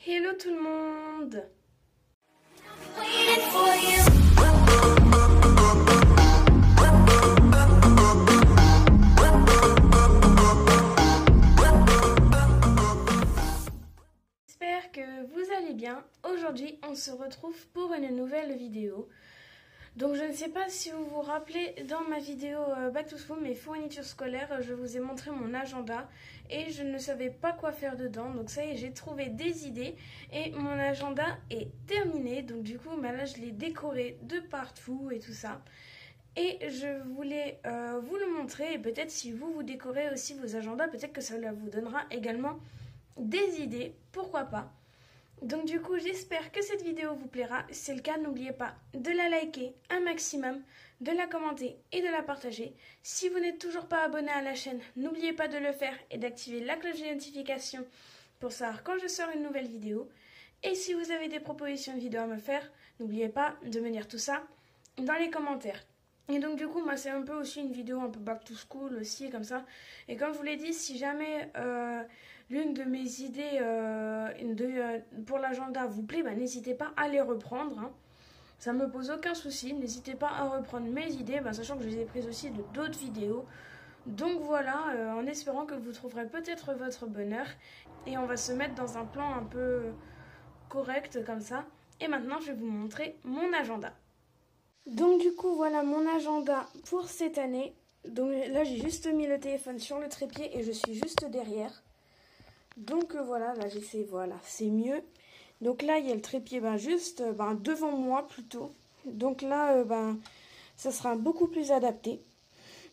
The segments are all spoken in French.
Hello tout le monde! J'espère que vous allez bien. Aujourd'hui, on se retrouve pour une nouvelle vidéo. Donc je ne sais pas si vous vous rappelez, dans ma vidéo Back to School, mes fournitures scolaires, je vous ai montré mon agenda et je ne savais pas quoi faire dedans. Donc ça y est, j'ai trouvé des idées et mon agenda est terminé. Donc du coup, là je l'ai décoré de partout et tout ça. Et je voulais vous le montrer et peut-être si vous décorez aussi vos agendas, peut-être que ça vous donnera également des idées, pourquoi pas. Donc du coup, j'espère que cette vidéo vous plaira. Si c'est le cas, n'oubliez pas de la liker un maximum, de la commenter et de la partager. Si vous n'êtes toujours pas abonné à la chaîne, n'oubliez pas de le faire et d'activer la cloche de notification pour savoir quand je sors une nouvelle vidéo. Et si vous avez des propositions de vidéos à me faire, n'oubliez pas de me dire tout ça dans les commentaires. Et donc du coup, moi c'est un peu aussi une vidéo un peu back to school aussi, comme ça. Et comme je vous l'ai dit, si jamais l'une de mes idées pour l'agenda vous plaît, n'hésitez pas à les reprendre. Hein. Ça me pose aucun souci. N'hésitez pas à reprendre mes idées, sachant que je les ai prises aussi de d'autres vidéos. Donc voilà, en espérant que vous trouverez peut-être votre bonheur. Et on va se mettre dans un plan un peu correct comme ça. Et maintenant, je vais vous montrer mon agenda. Donc du coup, voilà mon agenda pour cette année. Donc là, j'ai juste mis le téléphone sur le trépied et je suis juste derrière. Donc voilà, là j'essaie, voilà, c'est mieux. Donc là, il y a le trépied juste devant moi plutôt. Donc là, ça sera beaucoup plus adapté.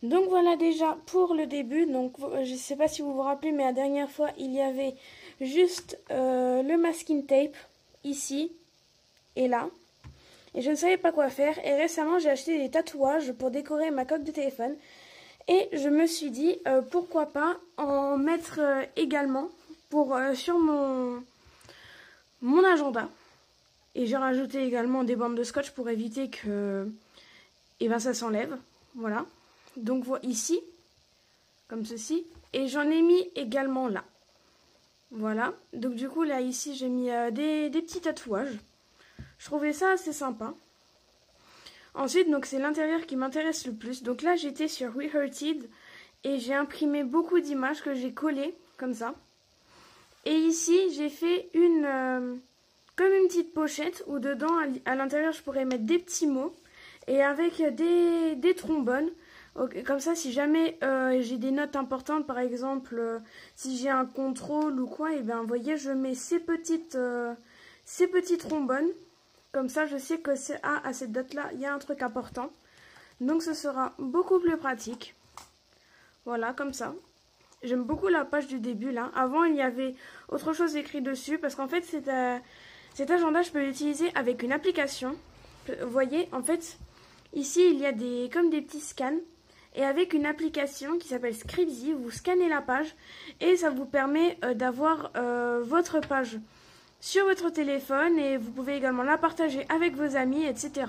Donc voilà déjà pour le début. Donc je ne sais pas si vous vous rappelez, mais la dernière fois, il y avait juste le masking tape ici et là. Et je ne savais pas quoi faire. Et récemment, j'ai acheté des tatouages pour décorer ma coque de téléphone. Et je me suis dit, pourquoi pas en mettre également sur mon agenda. Et j'ai rajouté également des bandes de scotch pour éviter que ça s'enlève. Voilà. Donc ici, comme ceci. Et j'en ai mis également là. Voilà. Donc du coup, là, ici, j'ai mis des petits tatouages. Je trouvais ça assez sympa. Ensuite, donc c'est l'intérieur qui m'intéresse le plus. Donc là, j'étais sur Rehearted et j'ai imprimé beaucoup d'images que j'ai collées comme ça. Et ici, j'ai fait comme une petite pochette où dedans, à l'intérieur, je pourrais mettre des petits mots et avec des trombones. Comme ça, si jamais j'ai des notes importantes, par exemple, si j'ai un contrôle ou quoi, et bien, vous voyez, je mets ces petits trombones. Comme ça, je sais que à cette date-là, il y a un truc important. Donc, ce sera beaucoup plus pratique. Voilà, comme ça. J'aime beaucoup la page du début, là. Avant, il y avait autre chose écrit dessus. Parce qu'en fait, cet agenda, je peux l'utiliser avec une application. Vous voyez, en fait, ici, il y a comme des petits scans. Et avec une application qui s'appelle Scribzy, vous scannez la page. Et ça vous permet d'avoir votre page sur votre téléphone et vous pouvez également la partager avec vos amis, etc.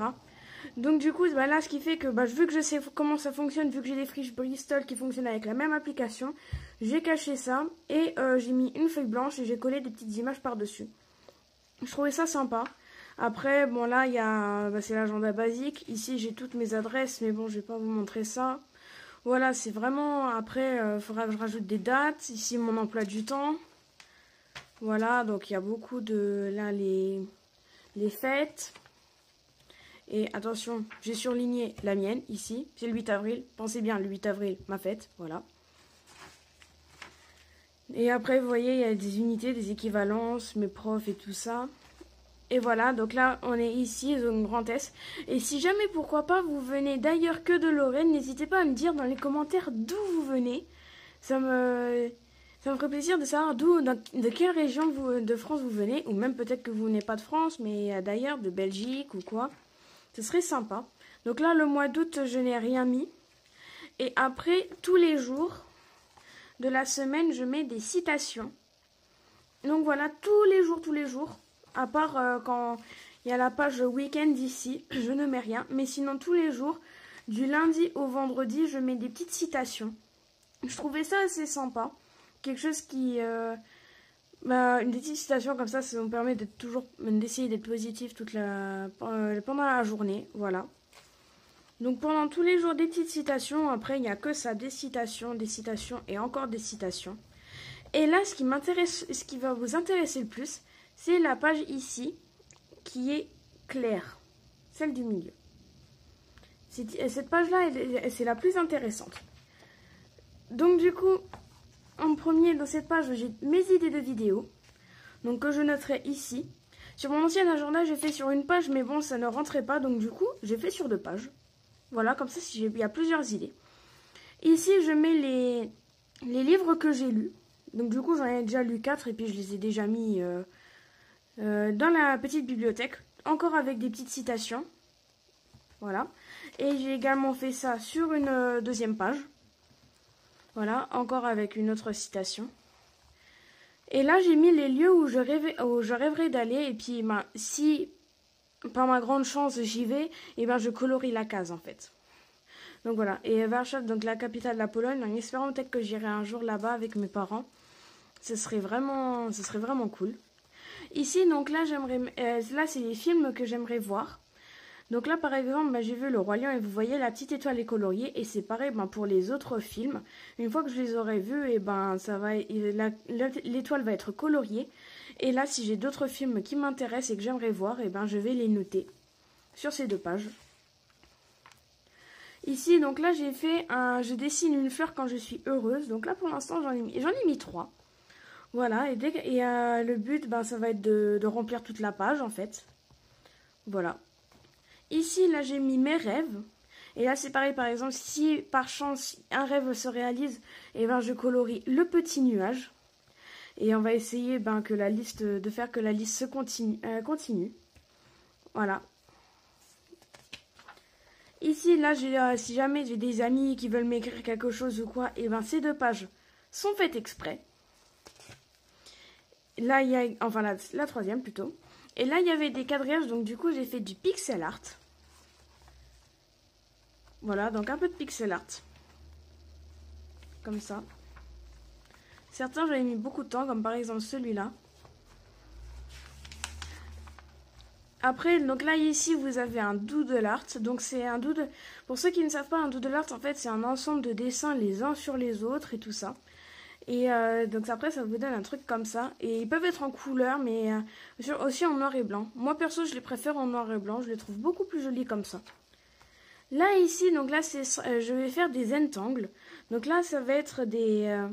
Donc du coup, là, ce qui fait que vu que je sais comment ça fonctionne, vu que j'ai des fiches Bristol qui fonctionnent avec la même application, j'ai caché ça et j'ai mis une feuille blanche et j'ai collé des petites images par-dessus. Je trouvais ça sympa. Après, bon là, il y a c'est l'agenda basique. Ici, j'ai toutes mes adresses, mais bon, je vais pas vous montrer ça. Voilà, c'est vraiment... Après, il faudra que je rajoute des dates. Ici, mon emploi du temps. Voilà, donc il y a beaucoup de... Là, les fêtes. Et attention, j'ai surligné la mienne, ici. C'est le 8 avril. Pensez bien, le 8 avril, ma fête. Voilà. Et après, vous voyez, il y a des unités, des équivalences, mes profs et tout ça. Et voilà, donc là, on est ici, zone Grand Est. Et si jamais, pourquoi pas, vous venez d'ailleurs que de Lorraine, n'hésitez pas à me dire dans les commentaires d'où vous venez. Ça me ferait plaisir de savoir de quelle région de France vous venez, ou même peut-être que vous venez pas de France, mais d'ailleurs, de Belgique ou quoi. Ce serait sympa. Donc là, le mois d'août, je n'ai rien mis. Et après, tous les jours de la semaine, je mets des citations. Donc voilà, tous les jours, à part quand il y a la page week-end ici, je ne mets rien. Mais sinon, tous les jours, du lundi au vendredi, je mets des petites citations. Je trouvais ça assez sympa. Quelque chose qui Une petite citation comme ça nous permet d'essayer d'être positif pendant la journée, voilà. Donc pendant tous les jours des petites citations, après il n'y a que ça, des citations et encore des citations. Et là ce qui va vous intéresser le plus, c'est la page ici qui est claire, celle du milieu. Cette page-là, c'est la plus intéressante. Donc du coup, en premier dans cette page, j'ai mes idées de vidéos, donc que je noterai ici. Sur mon ancien agenda, j'ai fait sur une page, mais bon, ça ne rentrait pas, donc du coup, j'ai fait sur 2 pages. Voilà, comme ça, il y a plusieurs idées. Ici, je mets les livres que j'ai lus. Donc du coup, j'en ai déjà lu 4 et puis je les ai déjà mis dans la petite bibliothèque, encore avec des petites citations. Voilà. Et j'ai également fait ça sur une deuxième page. Voilà, encore avec une autre citation. Et là, j'ai mis les lieux où je rêverais d'aller. Et puis, si, par ma grande chance, j'y vais, et je colorie la case, en fait. Donc voilà. Et Warszawa, donc la capitale de la Pologne, en espérant peut-être que j'irai un jour là-bas avec mes parents. Ce serait vraiment cool. Ici, donc là, là, c'est les films que j'aimerais voir. Donc là, par exemple, j'ai vu Le Roi Lion et vous voyez, la petite étoile est coloriée. Et c'est pareil pour les autres films. Une fois que je les aurai vus, et l'étoile va être coloriée. Et là, si j'ai d'autres films qui m'intéressent et que j'aimerais voir, je vais les noter sur ces 2 pages. Ici, donc là, je dessine une fleur quand je suis heureuse. Donc là, pour l'instant, j'en ai mis 3. Voilà, et le but, ça va être de remplir toute la page, en fait. Voilà. Ici, là, j'ai mis mes rêves. Et là, c'est pareil, par exemple, si par chance un rêve se réalise, je colorie le petit nuage. Et on va essayer de faire que la liste se continue. Voilà. Ici, là, si jamais j'ai des amis qui veulent m'écrire quelque chose ou quoi, ces 2 pages sont faites exprès. Là, il y a, la troisième plutôt. Et là, il y avait des quadrillages, donc du coup, j'ai fait du pixel art. Voilà, donc un peu de pixel art. Comme ça. Certains, j'avais mis beaucoup de temps, comme par exemple celui-là. Après, donc là, ici, vous avez un doodle art. Donc c'est un doodle... Pour ceux qui ne savent pas, un doodle art, en fait, c'est un ensemble de dessins les uns sur les autres et tout ça. Et donc après, ça vous donne un truc comme ça. Et ils peuvent être en couleur, mais aussi en noir et blanc. Moi, perso, je les préfère en noir et blanc. Je les trouve beaucoup plus jolis comme ça. Là, ici, donc là, je vais faire des entangles. Donc là, ça va être des...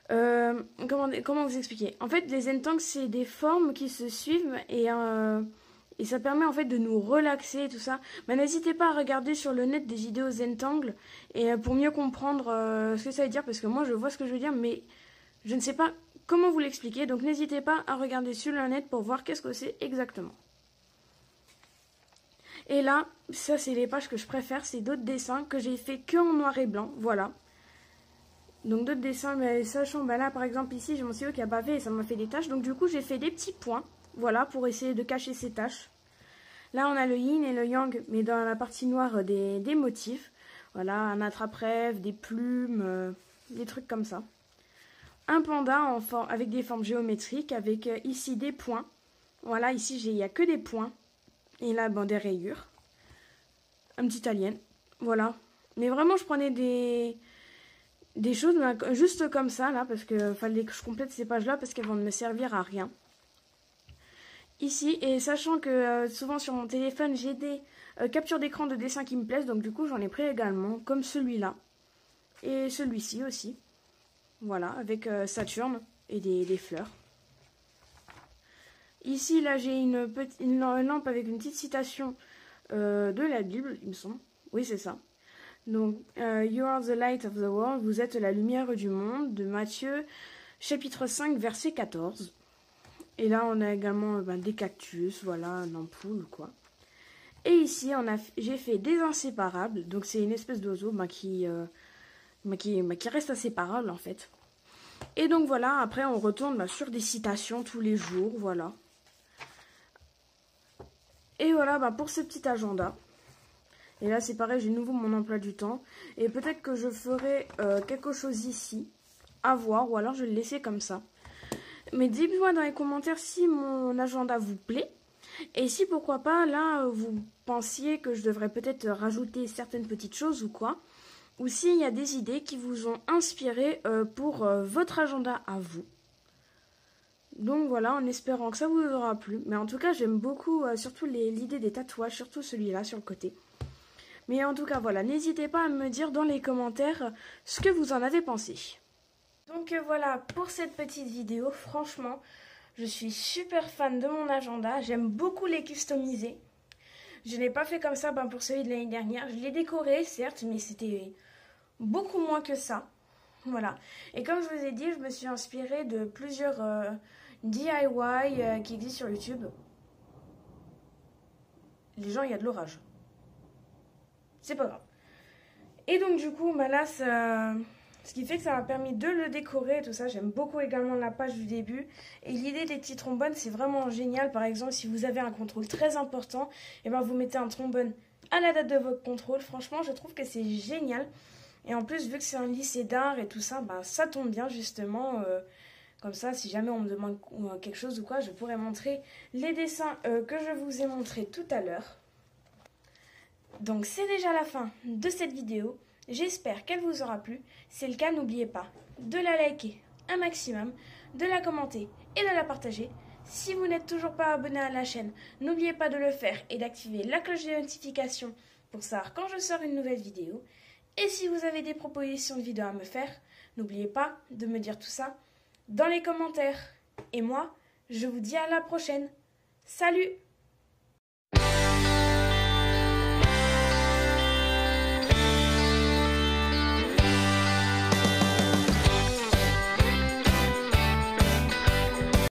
comment vous expliquer? En fait, les entangles, c'est des formes qui se suivent et ça permet en fait de nous relaxer et tout ça. N'hésitez pas à regarder sur le net des vidéos Zentangle et pour mieux comprendre ce que ça veut dire, parce que moi je vois ce que je veux dire, mais je ne sais pas comment vous l'expliquer. Donc n'hésitez pas à regarder sur le net pour voir qu'est-ce que c'est exactement. Et là, ça c'est les pages que je préfère, c'est d'autres dessins que j'ai fait que en noir et blanc, voilà. Donc d'autres dessins, mais sachant, là par exemple ici, j'ai mon stylo qui a bavé et ça m'a fait des taches, donc du coup j'ai fait des petits points. Voilà, pour essayer de cacher ces taches. Là, on a le yin et le yang, mais dans la partie noire des motifs. Voilà, un attrape-rêve, des plumes, des trucs comme ça. Un panda avec des formes géométriques, avec ici des points. Voilà, ici, il n'y a que des points. Et là, des rayures. Un petit alien. Voilà. Mais vraiment, je prenais des choses juste comme ça, là, parce que fallait que je complète ces pages-là, parce qu'elles vont ne me servir à rien. Ici, et sachant que souvent sur mon téléphone, j'ai des captures d'écran de dessins qui me plaisent, donc du coup, j'en ai pris également, comme celui-là. Et celui-ci aussi. Voilà, avec Saturne et des fleurs. Ici, là, j'ai une lampe avec une petite citation de la Bible, il me semble. Oui, c'est ça. Donc, You are the light of the world, vous êtes la lumière du monde, de Matthieu, chapitre 5, verset 14. Et là, on a également des cactus, voilà, une ampoule, quoi. Et ici, j'ai fait des inséparables. Donc, c'est une espèce d'oiseau qui reste inséparable, en fait. Et donc, voilà, après, on retourne sur des citations tous les jours, voilà. Et voilà, pour ce petit agenda. Et là, c'est pareil, j'ai de nouveau mon emploi du temps. Et peut-être que je ferai quelque chose ici, à voir, ou alors je vais le laisser comme ça. Mais dites-moi dans les commentaires si mon agenda vous plaît. Et si pourquoi pas, là, vous pensiez que je devrais peut-être rajouter certaines petites choses ou quoi. Ou s'il y a des idées qui vous ont inspiré pour votre agenda à vous. Donc voilà, en espérant que ça vous aura plu. Mais en tout cas, j'aime beaucoup surtout l'idée des tatouages, surtout celui-là sur le côté. Mais en tout cas, voilà, n'hésitez pas à me dire dans les commentaires ce que vous en avez pensé. Donc voilà, pour cette petite vidéo, franchement, je suis super fan de mon agenda. J'aime beaucoup les customiser. Je ne l'ai pas fait comme ça pour celui de l'année dernière. Je l'ai décoré, certes, mais c'était beaucoup moins que ça. Voilà. Et comme je vous ai dit, je me suis inspirée de plusieurs DIY qui existent sur YouTube. Les gens, il y a de l'orage. C'est pas grave. Et donc du coup, là, ce qui fait que ça m'a permis de le décorer et tout ça. J'aime beaucoup également la page du début. Et l'idée des petits trombones, c'est vraiment génial. Par exemple, si vous avez un contrôle très important, et vous mettez un trombone à la date de votre contrôle. Franchement, je trouve que c'est génial. Et en plus, vu que c'est un lycée d'art et tout ça, ça tombe bien justement. Comme ça, si jamais on me demande quelque chose ou quoi, je pourrais montrer les dessins que je vous ai montrés tout à l'heure. Donc c'est déjà la fin de cette vidéo. J'espère qu'elle vous aura plu. Si c'est le cas, n'oubliez pas de la liker un maximum, de la commenter et de la partager. Si vous n'êtes toujours pas abonné à la chaîne, n'oubliez pas de le faire et d'activer la cloche de notification pour savoir quand je sors une nouvelle vidéo. Et si vous avez des propositions de vidéos à me faire, n'oubliez pas de me dire tout ça dans les commentaires. Et moi, je vous dis à la prochaine. Salut!